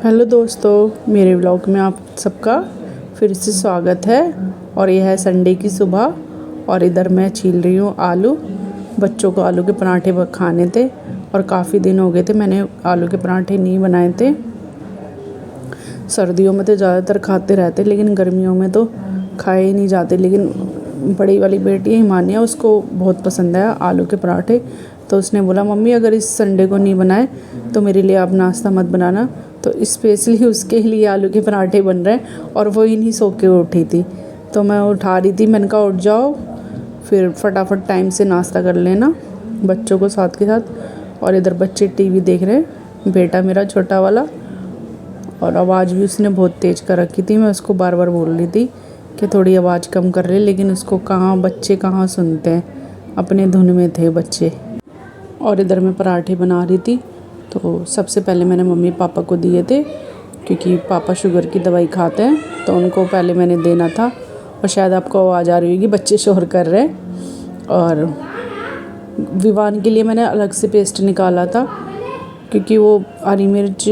Hello दोस्तों, मेरे vlog में आप सबका फिर से स्वागत है। और यह है संडे की सुबह और इधर मैं छील रही हूँ आलू। बच्चों को आलू के पराठे खाने थे और काफ़ी दिन हो गए थे मैंने आलू के पराठे नहीं बनाए थे। सर्दियों में तो ज़्यादातर खाते रहते, लेकिन गर्मियों में तो खाए ही नहीं जाते। लेकिन बड़ी वाली बेटी हिमानिया, उसको बहुत पसंद है आलू के पराठे। तो उसने बोला मम्मी अगर इस संडे को नहीं बनाए तो मेरे लिए आप नाश्ता मत बनाना। तो स्पेशली उसके लिए आलू के पराठे बन रहे हैं और वो ही नहीं सो के उठी थी, तो मैं उठा रही थी। मैंने कहा उठ जाओ, फिर फटाफट टाइम से नाश्ता कर लेना बच्चों को साथ के साथ। और इधर बच्चे टीवी देख रहे हैं, बेटा मेरा छोटा वाला। और आवाज़ भी उसने बहुत तेज़ कर रखी थी। मैं उसको बार बार बोल रही थी कि थोड़ी आवाज़ कम कर ले, लेकिन उसको बच्चे कहाँ सुनते हैं, अपने धुन में थे बच्चे। और इधर मैं पराठे बना रही थी। तो सबसे पहले मैंने मम्मी पापा को दिए थे, क्योंकि पापा शुगर की दवाई खाते हैं, तो उनको पहले मैंने देना था। और शायद आपको आवाज़ आ रही होगी, बच्चे शोर कर रहे हैं। और विवान के लिए मैंने अलग से पेस्ट निकाला था, क्योंकि वो हरी मिर्च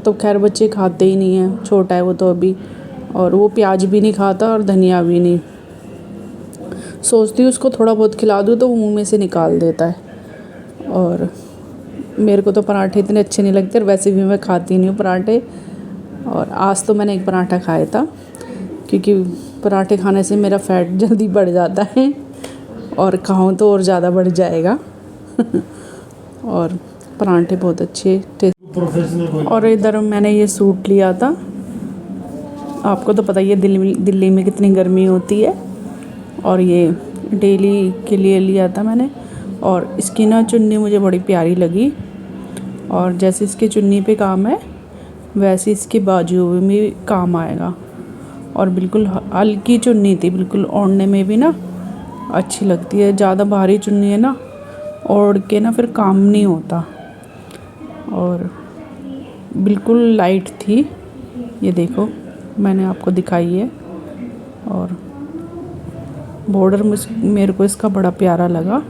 तो खैर बच्चे खाते ही नहीं हैं, छोटा है वो तो अभी। और वो प्याज भी नहीं खाता और धनिया भी नहीं। सोचती हूँ उसको थोड़ा बहुत खिला दूँ तो वो मुँह में से निकाल देता है। और मेरे को तो पराठे इतने अच्छे नहीं लगते, और वैसे भी मैं खाती नहीं हूँ पराठे। और आज तो मैंने एक पराठा खाया था, क्योंकि पराठे खाने से मेरा फैट जल्दी बढ़ जाता है, और खाऊं तो और ज़्यादा बढ़ जाएगा। और पराठे बहुत अच्छे टेस्ट। और इधर मैंने ये सूट लिया था, आपको तो पता ही है दिल्ली में कितनी गर्मी होती है। और ये डेली के लिए लिया था मैंने। और इसकी ना चुन्नी मुझे बड़ी प्यारी लगी, और जैसे इसकी चुन्नी पे काम है वैसे इसके बाजू में भी काम आएगा। और बिल्कुल हल्की चुन्नी थी, बिल्कुल ओढ़ने में भी ना अच्छी लगती है। ज़्यादा भारी चुन्नी है ना, ओढ़ के ना फिर काम नहीं होता। और बिल्कुल लाइट थी, ये देखो मैंने आपको दिखाई है। और बॉर्डर मेरे को इसका बड़ा प्यारा लगा।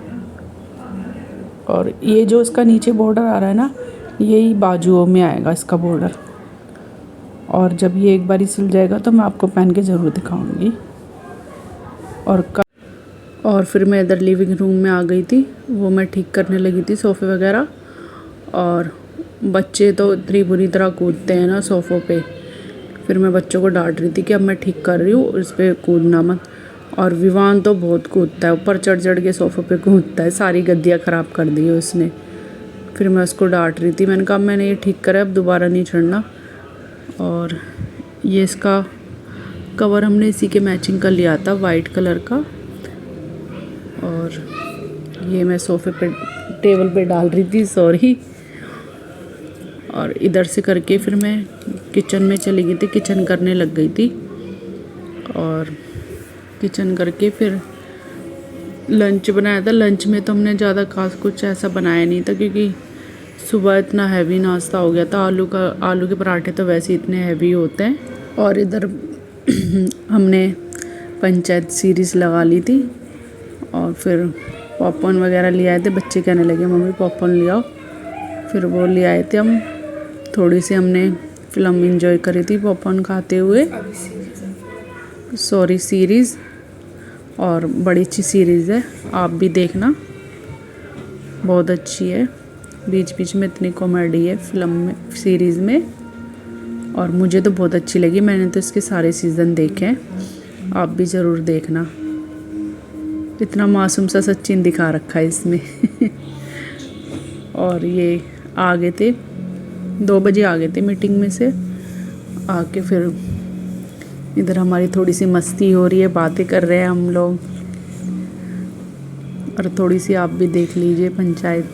और ये जो इसका नीचे बॉर्डर आ रहा है ना, यही बाजुओं में आएगा इसका बॉर्डर। और जब ये एक बारी सिल जाएगा तो मैं आपको पहन के ज़रूर दिखाऊंगी। और फिर मैं इधर लिविंग रूम में आ गई थी, वो मैं ठीक करने लगी थी सोफ़े वगैरह। और बच्चे तो इतनी बुरी तरह कूदते हैं ना सोफ़ों पे। फिर मैं बच्चों को डांट रही थी कि अब मैं ठीक कर रही हूँ, इस पर कूदना मत। और विवान तो बहुत कूदता है, ऊपर चढ़ चढ़ के सोफ़े पे कूदता है, सारी गद्दियाँ ख़राब कर दी है उसने। फिर मैं उसको डांट रही थी, मैंने कहा मैंने ये ठीक करा, अब दोबारा नहीं चढ़ना। और ये इसका कवर हमने इसी के मैचिंग का लिया था, वाइट कलर का। और ये मैं सोफ़े पे टेबल पे डाल रही थी, सॉरी। और इधर से करके फिर मैं किचन में चली गई थी, किचन करने लग गई थी। और किचन करके फिर लंच बनाया था। लंच में तो हमने ज़्यादा खास कुछ ऐसा बनाया नहीं था, क्योंकि सुबह इतना हैवी नाश्ता हो गया था। आलू के पराठे तो वैसे इतने हैवी होते हैं। और इधर हमने पंचायत सीरीज़ लगा ली थी। और फिर पॉपकॉर्न वगैरह ले आए थे, बच्चे कहने लगे मम्मी पॉपकॉर्न ले आओ। फिर वो ले आए थे हम, थोड़ी सी हमने फिल्म एंजॉय करी थी पॉपकॉर्न खाते हुए। Sorry, series. और बड़ी अच्छी सीरीज़ है, आप भी देखना, बहुत अच्छी है। बीच बीच में इतनी कॉमेडी है फिल्म में, सीरीज़ में। और मुझे तो बहुत अच्छी लगी, मैंने तो इसके सारे सीज़न देखे हैं, आप भी ज़रूर देखना। इतना मासूम सा सचिन दिखा रखा है इसमें। और ये आ गए थे 2 बजे आ गए थे मीटिंग में से आके। फिर इधर हमारी थोड़ी सी मस्ती हो रही है, बातें कर रहे हैं हम लोग। और थोड़ी सी आप भी देख लीजिए पंचायत।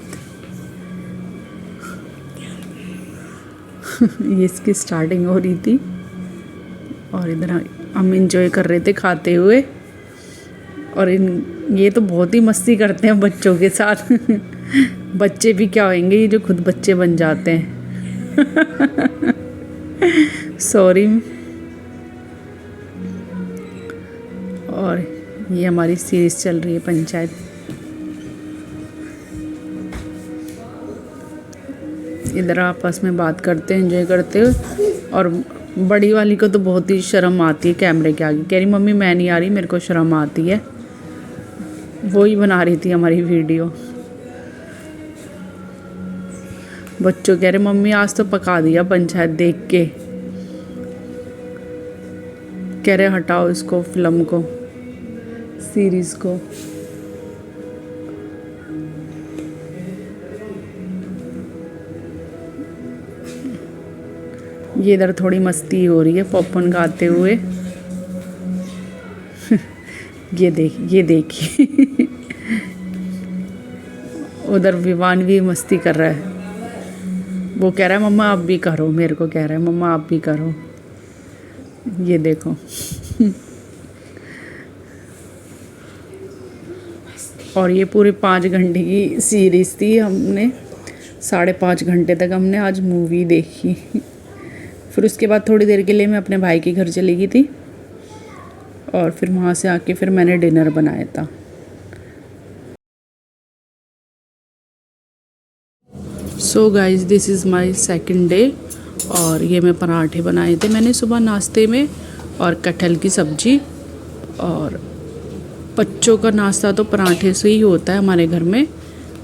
ये इसकी स्टार्टिंग हो रही थी। और इधर हम इंजॉय कर रहे थे खाते हुए। और ये तो बहुत ही मस्ती करते हैं बच्चों के साथ। बच्चे भी क्या होंगे, ये जो खुद बच्चे बन जाते हैं। सॉरी। और ये हमारी सीरीज़ चल रही है पंचायत। इधर आपस में बात करते हैं, एंजॉय करते हैं। और बड़ी वाली को तो बहुत ही शर्म आती है कैमरे के आगे, कह रही मम्मी मैं नहीं आ रही, मेरे को शर्म आती है। वो ही बना रही थी हमारी वीडियो। बच्चों कह रहे मम्मी आज तो पका दिया पंचायत देख के। कह रहे हटाओ इसको, फिल्म को, सीरीज को। ये इधर थोड़ी मस्ती हो रही है पॉपकॉर्न खाते हुए। ये देखिए उधर विवान भी मस्ती कर रहा है। वो कह रहा है मम्मा आप भी करो, मेरे को कह रहा है मम्मा आप भी करो। ये देखो और ये पूरे 5 घंटे की सीरीज़ थी। हमने 5.5 घंटे तक हमने आज मूवी देखी। फिर उसके बाद थोड़ी देर के लिए मैं अपने भाई के घर चली गई थी और फिर वहाँ से आके फिर मैंने डिनर बनाया था। So guys this is my second day. और ये मैं पराठे बनाए थे मैंने सुबह नाश्ते में, और कटहल की सब्ज़ी। और बच्चों का नाश्ता तो पराठे से ही होता है हमारे घर में,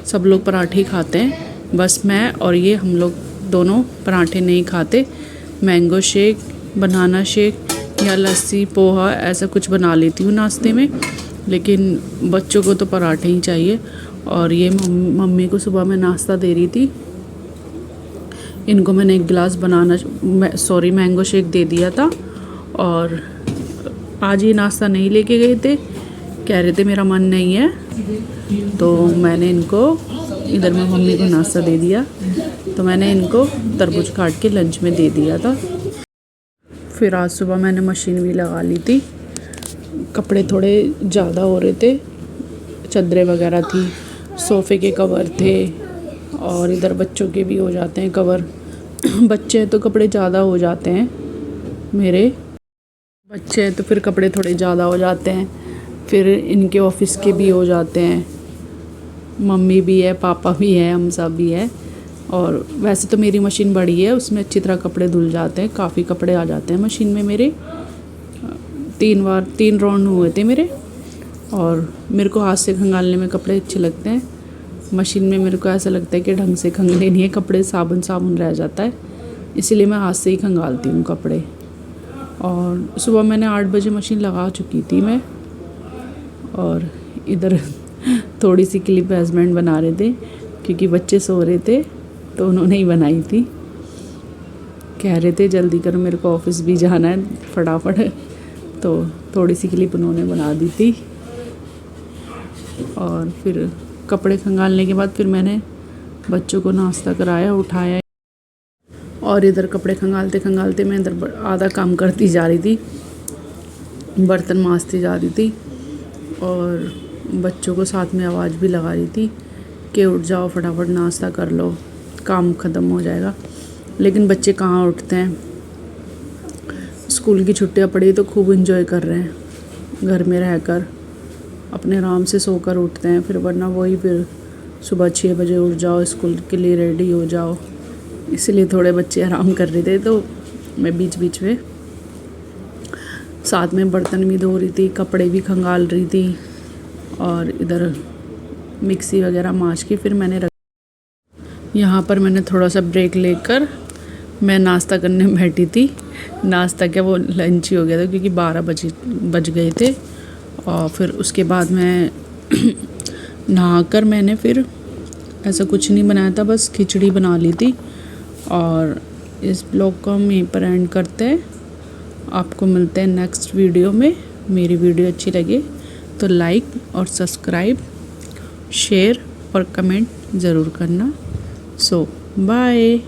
सब लोग पराठे ही खाते हैं। बस मैं और ये हम लोग दोनों पराठे नहीं खाते। मैंगो शेक, बनाना शेक या लस्सी, पोहा ऐसा कुछ बना लेती हूँ नाश्ते में, लेकिन बच्चों को तो पराठे ही चाहिए। और ये मम्मी को सुबह मैं नाश्ता दे रही थी। इनको मैंने 1 गिलास मैंगो शेक दे दिया था। और आज ये नाश्ता नहीं लेके गए थे, कह रहे थे मेरा मन नहीं है, तो मैंने इनको इधर में मम्मी को नाश्ता दे दिया। तो मैंने इनको तरबूज काट के लंच में दे दिया था। फिर आज सुबह मैंने मशीन भी लगा ली थी। कपड़े थोड़े ज़्यादा हो रहे थे, चादरें वगैरह थी, सोफ़े के कवर थे, और इधर बच्चों के भी हो जाते हैं कवर। बच्चे हैं तो कपड़े ज़्यादा हो जाते हैं, मेरे बच्चे हैं तो फिर कपड़े थोड़े ज़्यादा हो जाते हैं। फिर इनके ऑफिस के भी हो जाते हैं, मम्मी भी है, पापा भी है, हम सब भी है। और वैसे तो मेरी मशीन बड़ी है, उसमें अच्छी तरह कपड़े धुल जाते हैं, काफ़ी कपड़े आ जाते हैं मशीन में मेरे। 3 राउंड हुए थे मेरे। और मेरे को हाथ से खंगालने में कपड़े अच्छे लगते हैं। मशीन में मेरे को ऐसा लगता है कि ढंग से खंगले नहीं है कपड़े, साबुन रह जाता है, इसीलिए मैं हाथ से ही खंगालती हूँ कपड़े। और सुबह मैंने 8 बजे मशीन लगा चुकी थी मैं। और इधर थोड़ी सी क्लिप हस्बैंड बना रहे थे, क्योंकि बच्चे सो रहे थे तो उन्होंने ही बनाई थी। कह रहे थे जल्दी करो, मेरे को ऑफिस भी जाना है फटाफट, तो थोड़ी सी क्लिप उन्होंने बना दी थी। और फिर कपड़े खंगालने के बाद फिर मैंने बच्चों को नाश्ता कराया, उठाया। और इधर कपड़े खंगालते खंगालते मैं इधर आधा काम करती जा रही थी, बर्तन मांजती जा रही थी। और बच्चों को साथ में आवाज़ भी लगा रही थी कि उठ जाओ फटाफट नाश्ता कर लो, काम ख़त्म हो जाएगा। लेकिन बच्चे कहाँ उठते हैं। स्कूल की छुट्टियाँ पड़ी तो खूब एंजॉय कर रहे हैं, घर में रहकर अपने आराम से सोकर उठते हैं। फिर वरना वही फिर सुबह 6 बजे उठ जाओ, स्कूल के लिए रेडी हो जाओ। इसलिए थोड़े बच्चे आराम कर रहे थे, तो मैं बीच बीच में साथ में बर्तन भी धो रही थी, कपड़े भी खंगाल रही थी। और इधर मिक्सी वगैरह मांज के फिर मैंने यहाँ पर मैंने थोड़ा सा ब्रेक लेकर मैं नाश्ता करने बैठी थी। नाश्ता क्या, वो लंच ही हो गया था, क्योंकि 12 बज गए थे। और फिर उसके बाद मैं नहाकर मैंने फिर ऐसा कुछ नहीं बनाया था, बस खिचड़ी बना ली थी। और इस ब्लॉग को हम यहीं पर एंड करते हैं। आपको मिलते हैं नेक्स्ट वीडियो में। मेरी वीडियो अच्छी लगे तो लाइक और सब्सक्राइब, शेयर और कमेंट ज़रूर करना। सो बाय।